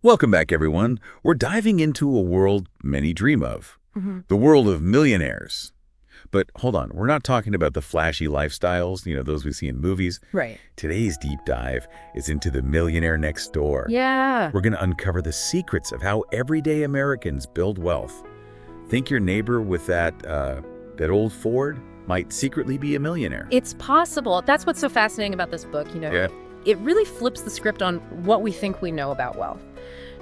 Welcome back, everyone. We're diving into a world many dream of, the world of millionaires. But hold on, we're not talking about the flashy lifestyles, those we see in movies. Right. Today's deep dive is into the millionaire next door. Yeah. We're going to uncover the secrets of how everyday Americans build wealth. Think your neighbor with that old Ford might secretly be a millionaire. It's possible. That's what's so fascinating about this book, Yeah. It really flips the script on what we think we know about wealth.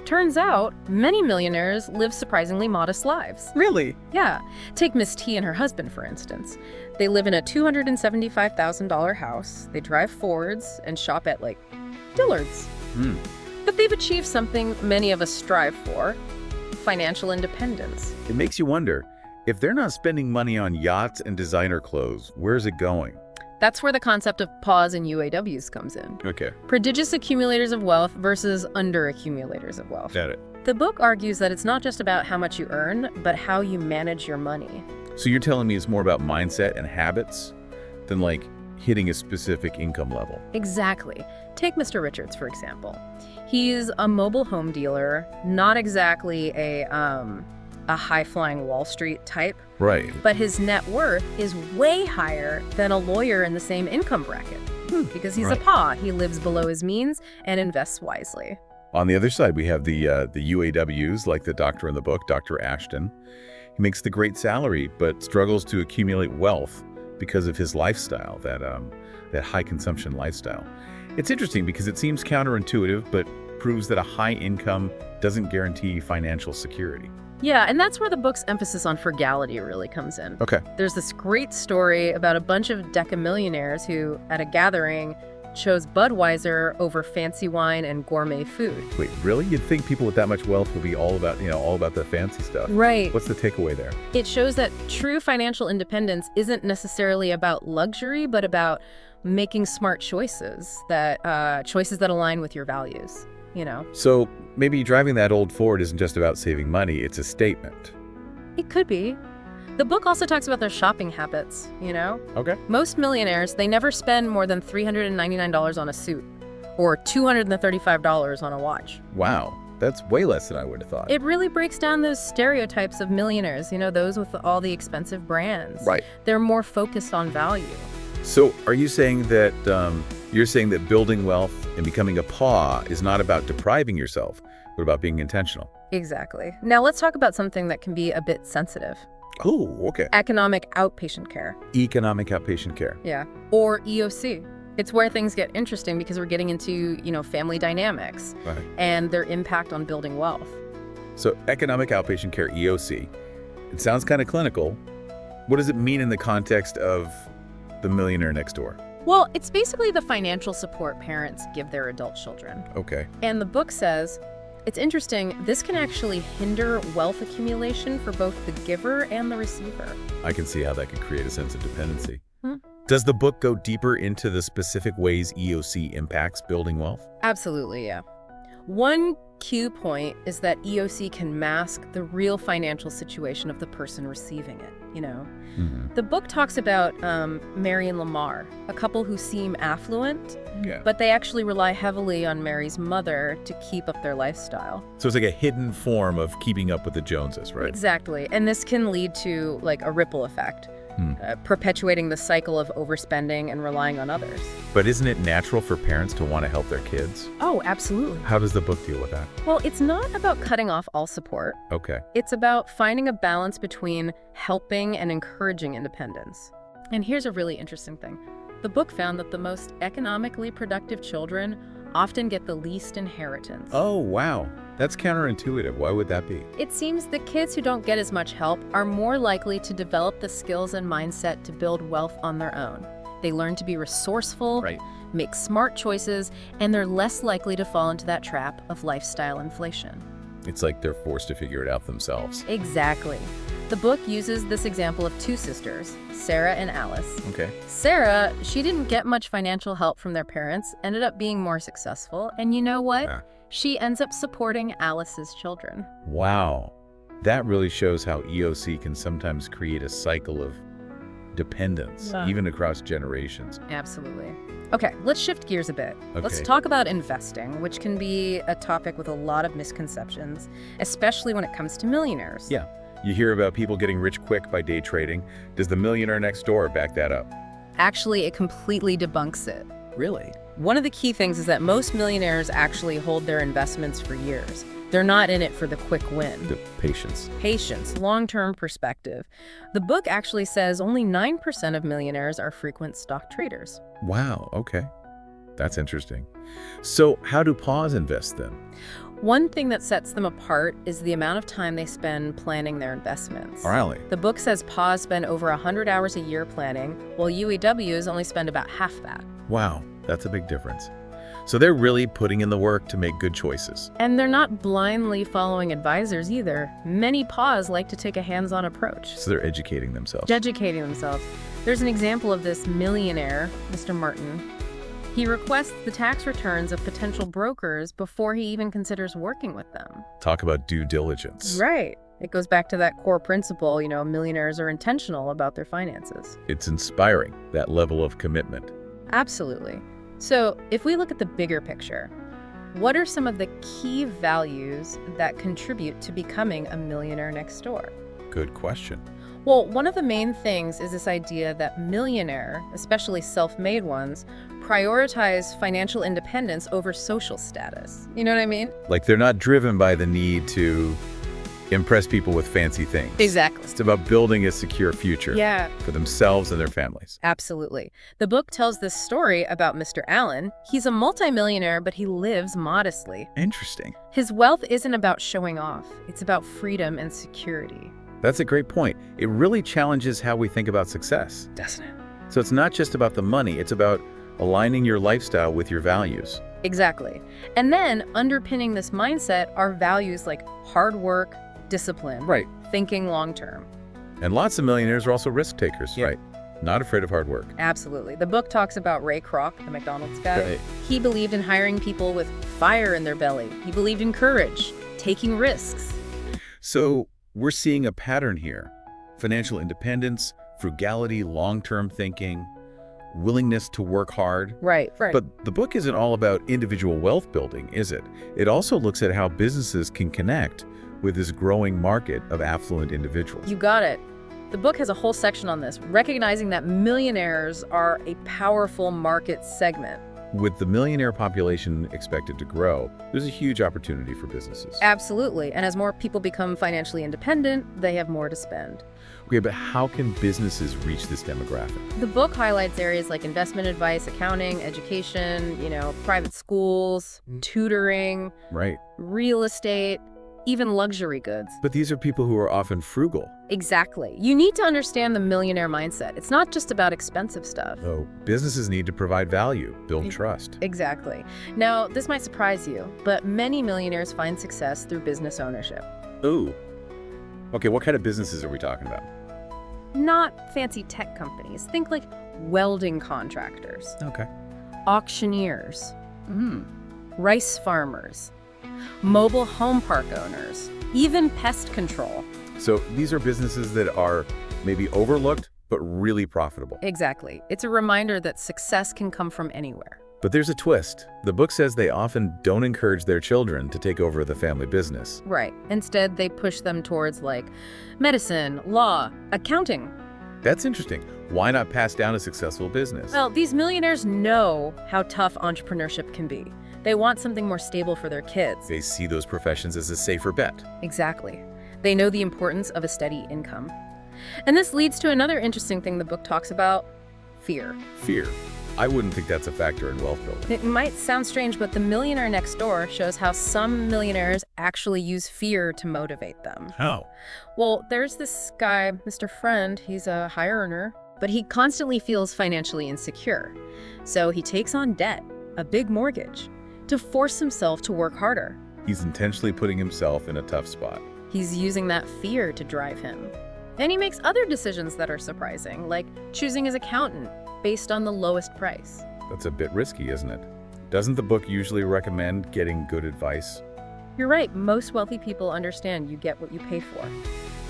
Turns out, many millionaires live surprisingly modest lives. Really? Yeah. Take Miss T and her husband, for instance. They live in a $275,000 house. They drive Fords and shop at, Dillard's. But they've achieved something many of us strive for: financial independence. It makes you wonder, if they're not spending money on yachts and designer clothes, where's it going? That's where the concept of PAWs and UAWs comes in. Okay. Prodigious accumulators of wealth versus under-accumulators of wealth. Got it. The book argues that it's not just about how much you earn, but how you manage your money. So you're telling me it's more about mindset and habits than hitting a specific income level? Exactly. Take Mr. Richards, for example. He's a mobile home dealer, not exactly a high-flying Wall Street type, Right. but his net worth is way higher than a lawyer in the same income bracket. Because he's a Right. PAW. He lives below his means and invests wisely. On the other side, we have the UAWs, like the doctor in the book, Dr. Ashton. He makes the great salary, but struggles to accumulate wealth because of his lifestyle, that high consumption lifestyle. It's interesting because it seems counterintuitive, but proves that a high income doesn't guarantee financial security. Yeah, and that's where the book's emphasis on frugality really comes in. Okay. There's this great story about a bunch of decamillionaires who, at a gathering, chose Budweiser over fancy wine and gourmet food. Wait, really? You'd think people with that much wealth would be all about the fancy stuff. Right. What's the takeaway there? It shows that true financial independence isn't necessarily about luxury, but about making smart choices that align with your values. So maybe driving that old Ford isn't just about saving money, it's a statement. It could be. The book also talks about their shopping habits, Okay. Most millionaires, they never spend more than $399 on a suit or $235 on a watch. Wow. That's way less than I would have thought. It really breaks down those stereotypes of millionaires, those with all the expensive brands. Right. They're more focused on value. So are you saying that building wealth and becoming a PAW is not about depriving yourself, but about being intentional? Exactly. Now let's talk about something that can be a bit sensitive. Oh, okay. Economic outpatient care. Economic outpatient care. Yeah. Or EOC. It's where things get interesting because we're getting into, family dynamics Right. and their impact on building wealth. So economic outpatient care, EOC. It sounds kind of clinical. What does it mean in the context of the millionaire next door? Well, it's basically the financial support parents give their adult children. Okay. And the book says, it's interesting, this can actually hinder wealth accumulation for both the giver and the receiver. I can see how that could create a sense of dependency. Hmm. Does the book go deeper into the specific ways EOC impacts building wealth? Absolutely, yeah. One key point is that EOC can mask the real financial situation of the person receiving it, The book talks about Mary and Lamar, a couple who seem affluent, Yeah. but they actually rely heavily on Mary's mother to keep up their lifestyle. So it's like a hidden form of keeping up with the Joneses, right? Exactly. And this can lead to a ripple effect, perpetuating the cycle of overspending and relying on others. But isn't it natural for parents to want to help their kids? Oh, absolutely. How does the book deal with that? Well, it's not about cutting off all support. Okay. It's about finding a balance between helping and encouraging independence. And here's a really interesting thing. The book found that the most economically productive children often get the least inheritance. Oh, wow. That's counterintuitive. Why would that be? It seems the kids who don't get as much help are more likely to develop the skills and mindset to build wealth on their own. They learn to be resourceful, Right. make smart choices, and they're less likely to fall into that trap of lifestyle inflation. It's like they're forced to figure it out themselves. Exactly. The book uses this example of two sisters, Sarah and Alice. Okay. Sarah, she didn't get much financial help from their parents, ended up being more successful, and you know what? Yeah. She ends up supporting Alice's children. Wow. That really shows how EOC can sometimes create a cycle of dependence, even across generations. Absolutely. Okay, let's shift gears a bit. Okay. Let's talk about investing, which can be a topic with a lot of misconceptions, especially when it comes to millionaires. Yeah, you hear about people getting rich quick by day trading. Does the Millionaire Next Door back that up? Actually, it completely debunks it. Really? One of the key things is that most millionaires actually hold their investments for years. They're not in it for the quick win. The patience. Patience, long-term perspective. The book actually says only 9% of millionaires are frequent stock traders. Wow, okay. That's interesting. So how do PAWs invest then? One thing that sets them apart is the amount of time they spend planning their investments. Really? The book says PAWs spend over 100 hours a year planning, while UAWs only spend about half that. Wow, that's a big difference. So they're really putting in the work to make good choices. And they're not blindly following advisors either. Many PAWs like to take a hands-on approach. So they're educating themselves. Educating themselves. There's an example of this millionaire, Mr. Martin. He requests the tax returns of potential brokers before he even considers working with them. Talk about due diligence. Right. It goes back to that core principle, millionaires are intentional about their finances. It's inspiring, that level of commitment. Absolutely. So, if we look at the bigger picture, what are some of the key values that contribute to becoming a millionaire next door? Good question. Well, one of the main things is this idea that millionaire, especially self-made ones, prioritize financial independence over social status. You know what I mean? Like they're not driven by the need to impress people with fancy things. Exactly. It's about building a secure future for themselves and their families. Absolutely. The book tells this story about Mr. Allen. He's a multimillionaire, but he lives modestly. Interesting. His wealth isn't about showing off. It's about freedom and security. That's a great point. It really challenges how we think about success. Doesn't it? So it's not just about the money, it's about aligning your lifestyle with your values. Exactly. And then underpinning this mindset are values like hard work, discipline, thinking long-term. And lots of millionaires are also risk takers, right? Not afraid of hard work. Absolutely. The book talks about Ray Kroc, the McDonald's guy. Right. He believed in hiring people with fire in their belly. He believed in courage, taking risks. So we're seeing a pattern here. Financial independence, frugality, long-term thinking, willingness to work hard. Right. But the book isn't all about individual wealth building, is it? It also looks at how businesses can connect with this growing market of affluent individuals. You got it. The book has a whole section on this, recognizing that millionaires are a powerful market segment. With the millionaire population expected to grow, there's a huge opportunity for businesses. Absolutely. And as more people become financially independent, they have more to spend. Okay, but how can businesses reach this demographic? The book highlights areas like investment advice, accounting, education, private schools, tutoring, real estate, even luxury goods. But these are people who are often frugal. Exactly. You need to understand the millionaire mindset. It's not just about expensive stuff. Oh, businesses need to provide value, build trust. Exactly. Now, this might surprise you, but many millionaires find success through business ownership. Ooh. Okay, what kind of businesses are we talking about? Not fancy tech companies. Think like welding contractors. Okay. Auctioneers. Rice farmers. Mobile home park owners. Even pest control. So these are businesses that are maybe overlooked, but really profitable. Exactly. It's a reminder that success can come from anywhere. But there's a twist. The book says they often don't encourage their children to take over the family business. Right. Instead, they push them towards medicine, law, accounting. That's interesting. Why not pass down a successful business? Well, these millionaires know how tough entrepreneurship can be. They want something more stable for their kids. They see those professions as a safer bet. Exactly. They know the importance of a steady income. And this leads to another interesting thing the book talks about: fear. Fear. I wouldn't think that's a factor in wealth building. It might sound strange, but The Millionaire Next Door shows how some millionaires actually use fear to motivate them. How? Well, there's this guy, Mr. Friend. He's a high earner, but he constantly feels financially insecure. So he takes on debt, a big mortgage, to force himself to work harder. He's intentionally putting himself in a tough spot. He's using that fear to drive him. And he makes other decisions that are surprising, like choosing his accountant based on the lowest price. That's a bit risky, isn't it? Doesn't the book usually recommend getting good advice? You're right, most wealthy people understand you get what you pay for.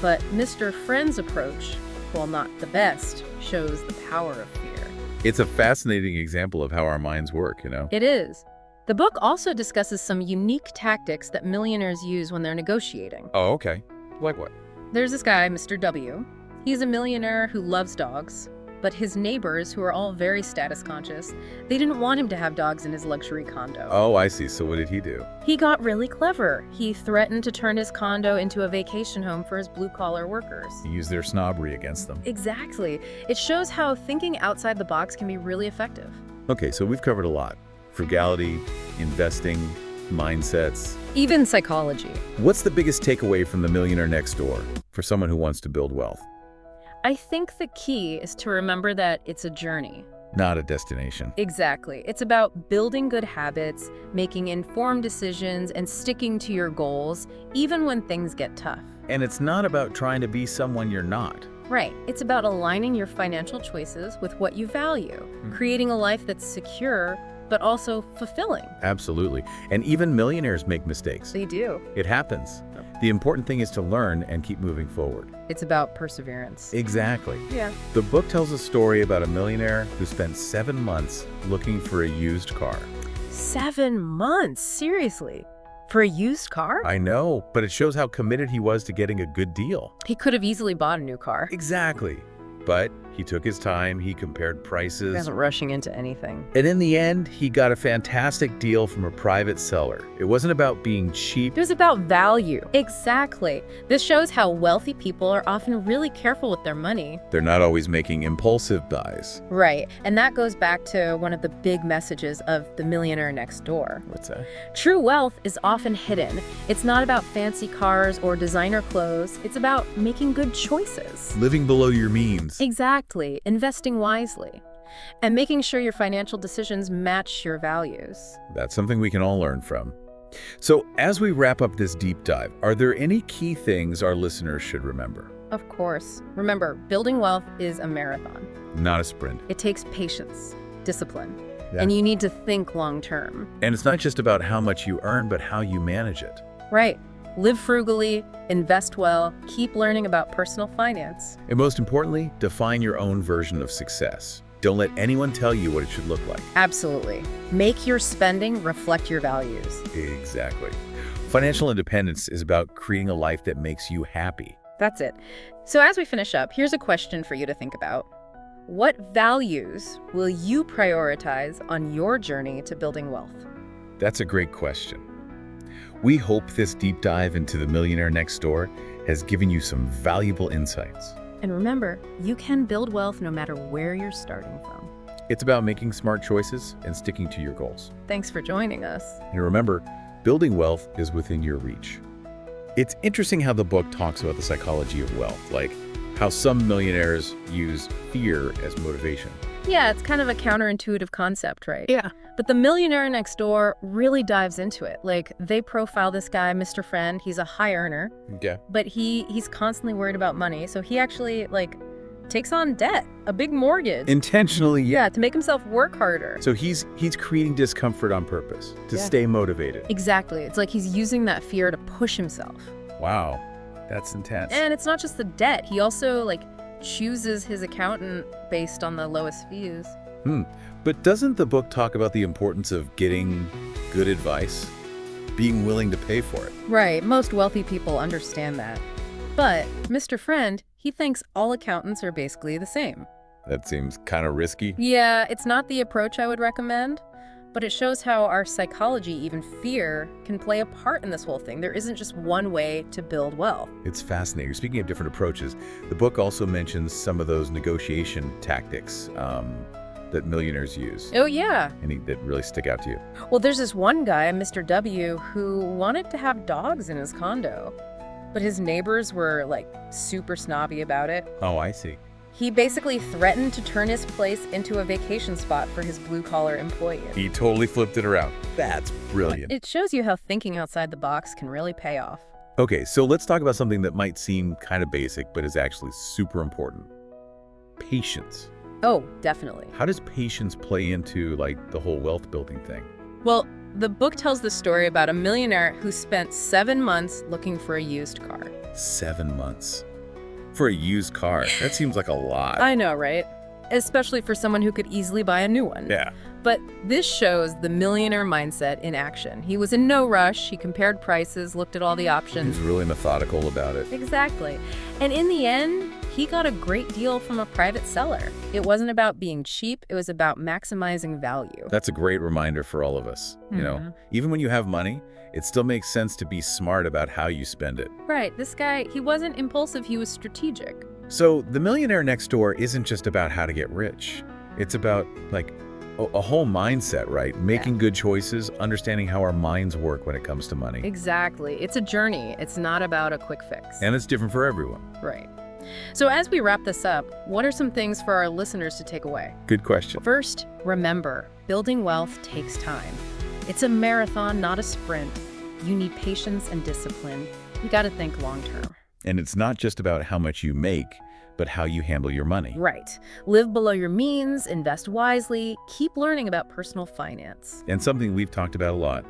But Mr. Friend's approach while not the best, shows the power of fear. It's a fascinating example of how our minds work, you know? It is. The book also discusses some unique tactics that millionaires use when they're negotiating. Oh, okay. Like what? There's this guy, Mr. W. He's a millionaire who loves dogs, but his neighbors, who are all very status conscious, they didn't want him to have dogs in his luxury condo. Oh, I see. So what did he do? He got really clever. He threatened to turn his condo into a vacation home for his blue-collar workers. He used their snobbery against them. Exactly. It shows how thinking outside the box can be really effective. Okay, so we've covered a lot. Frugality, investing, mindsets. Even psychology. What's the biggest takeaway from The Millionaire Next Door for someone who wants to build wealth? I think the key is to remember that it's a journey. Not a destination. Exactly. It's about building good habits, making informed decisions, and sticking to your goals, even when things get tough. And it's not about trying to be someone you're not. Right. It's about aligning your financial choices with what you value, creating a life that's secure, but also fulfilling. Absolutely. And even millionaires make mistakes. They do. It happens. The important thing is to learn and keep moving forward. It's about perseverance. Exactly. Yeah. The book tells a story about a millionaire who spent 7 months looking for a used car. 7 months? Seriously? For a used car? I know, but it shows how committed he was to getting a good deal. He could have easily bought a new car. Exactly. But he took his time, he compared prices. He wasn't rushing into anything. And in the end, he got a fantastic deal from a private seller. It wasn't about being cheap. It was about value. Exactly. This shows how wealthy people are often really careful with their money. They're not always making impulsive buys. Right. And that goes back to one of the big messages of The Millionaire Next Door. What's that? True wealth is often hidden. It's not about fancy cars or designer clothes. It's about making good choices. Living below your means. Exactly. Investing wisely. And making sure your financial decisions match your values. That's something we can all learn from. So, as we wrap up this deep dive, are there any key things our listeners should remember? Of course. Remember, building wealth is a marathon. Not a sprint. It takes patience, discipline, Yeah. and you need to think long term. And it's not just about how much you earn, but how you manage it. Right. Live frugally, invest well, keep learning about personal finance. And most importantly, define your own version of success. Don't let anyone tell you what it should look like. Absolutely. Make your spending reflect your values. Exactly. Financial independence is about creating a life that makes you happy. That's it. So as we finish up, here's a question for you to think about. What values will you prioritize on your journey to building wealth? That's a great question. We hope this deep dive into The Millionaire Next Door has given you some valuable insights. And remember, you can build wealth no matter where you're starting from. It's about making smart choices and sticking to your goals. Thanks for joining us. And remember, building wealth is within your reach. It's interesting how the book talks about the psychology of wealth, like how some millionaires use fear as motivation. Yeah, it's kind of a counterintuitive concept, right? Yeah. But The Millionaire Next Door really dives into it. Like, they profile this guy, Mr. Friend. He's a high earner, Yeah. but he's constantly worried about money. So he actually, takes on debt, a big mortgage. Intentionally, Yeah, to make himself work harder. So he's creating discomfort on purpose to Yeah. stay motivated. Exactly. It's like he's using that fear to push himself. Wow, that's intense. And it's not just the debt. He also, chooses his accountant based on the lowest fees. But doesn't the book talk about the importance of getting good advice? Being willing to pay for it? Right. Most wealthy people understand that. But Mr. Friend, he thinks all accountants are basically the same. That seems kind of risky. Yeah, it's not the approach I would recommend, but it shows how our psychology, even fear, can play a part in this whole thing. There isn't just one way to build wealth. It's fascinating. Speaking of different approaches, the book also mentions some of those negotiation tactics that millionaires use. Oh, yeah. Any that really stick out to you? Well, there's this one guy, Mr. W, who wanted to have dogs in his condo, but his neighbors were, super snobby about it. Oh, I see. He basically threatened to turn his place into a vacation spot for his blue-collar employees. He totally flipped it around. That's brilliant. It shows you how thinking outside the box can really pay off. Okay, so let's talk about something that might seem kind of basic, but is actually super important. Patience. Oh, definitely. How does patience play into, the whole wealth building thing? Well, the book tells the story about a millionaire who spent 7 months looking for a used car. 7 months. For a used car, that seems like a lot. I know, right? Especially for someone who could easily buy a new one. Yeah. But this shows the millionaire mindset in action. He was in no rush. He compared prices, looked at all the options. He's really methodical about it. Exactly. And in the end, he got a great deal from a private seller. It wasn't about being cheap. It was about maximizing value. That's a great reminder for all of us. You know, even when you have money, it still makes sense to be smart about how you spend it. Right. This guy, he wasn't impulsive. He was strategic. So the Millionaire Next Door isn't just about how to get rich. It's about, like, a whole mindset, right? Making good choices, understanding how our minds work when it comes to money. Exactly. It's a journey. It's not about a quick fix. And it's different for everyone. Right. So as we wrap this up, what are some things for our listeners to take away? Good question. First, remember, building wealth takes time. It's a marathon, not a sprint. You need patience and discipline. You got to think long term. And it's not just about how much you make, but how you handle your money. Right. Live below your means, invest wisely, keep learning about personal finance. And something we've talked about a lot,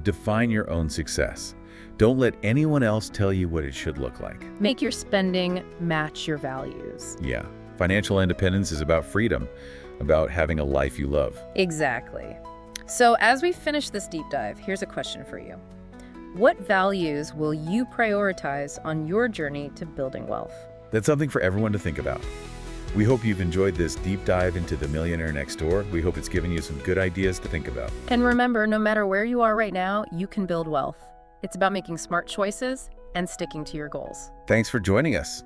define your own success. Don't let anyone else tell you what it should look like. Make your spending match your values. Yeah. Financial independence is about freedom, about having a life you love. Exactly. So as we finish this deep dive, here's a question for you. What values will you prioritize on your journey to building wealth? That's something for everyone to think about. We hope you've enjoyed this deep dive into the Millionaire Next Door. We hope it's given you some good ideas to think about. And remember, no matter where you are right now, you can build wealth. It's about making smart choices and sticking to your goals. Thanks for joining us.